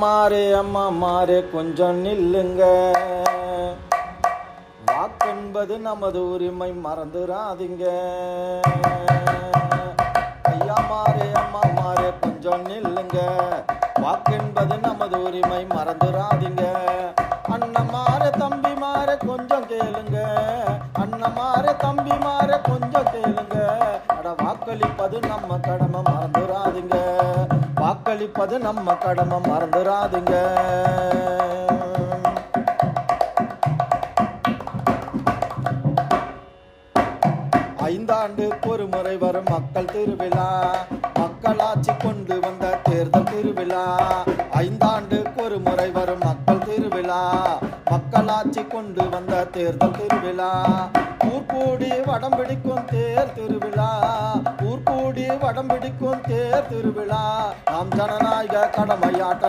அம்மா மாறே கொஞ்சம் நில்லுங்க. வாக்கென்பது நமது உரிமை மறந்துடாதீங்க. ஐயா அம்மா மாறே கொஞ்சம் நில்லுங்க. வாக்கென்பது நமது உரிமை மறந்துடாதீங்க. அண்ணமாரே தம்பி மாறே கொஞ்சம் கேளுங்க. அண்ணமாரே தம்பி மாறே கொஞ்சம் கேளுங்க. அட வாக்களிப்பது நம்ம கடமை மறந்துடாதீங்க. வாக்களிப்பது நம்ம கடமை மறந்துடாதீங்க. ஐந்தாண்டுக்கு ஒரு முறை வரும் மக்கள் திருவிழா, மக்களாட்சி கொண்டு வந்த தேர்தல் திருவிழா. ஐந்தாண்டுக்கு ஒரு முறை வரும் மக்கள் திருவிழா, மக்களாட்சி கொண்டு வந்த தேர்தல் திருவிழா. ஊர்கூடி வடம் பிடிக்கும் தேர் திருவிழா, ஊர்கூடி வடம் பிடிக்கும் தேர் திருவிழா. நாம் ஜனநாயக கடமையாட்ட